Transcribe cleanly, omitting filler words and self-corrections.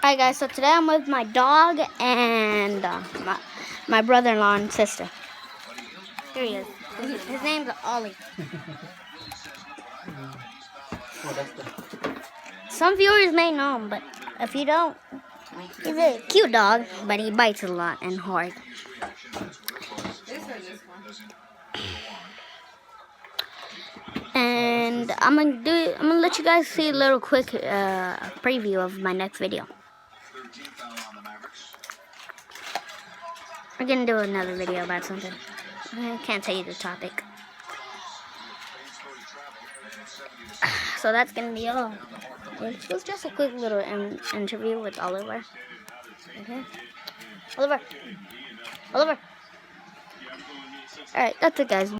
Alright guys, so today I'm with my dog and my brother-in-law and sister. Here he is. His name's Ollie. Some viewers may know him, but if you don't, he's a cute dog, but he bites a lot and hard. And I'm gonna let you guys see a little quick preview of my next video. We're gonna do another video about something. I can't tell you the topic. So that's gonna be all. It was just a quick little interview with Oliver. Okay, Oliver. Alright, that's it, guys.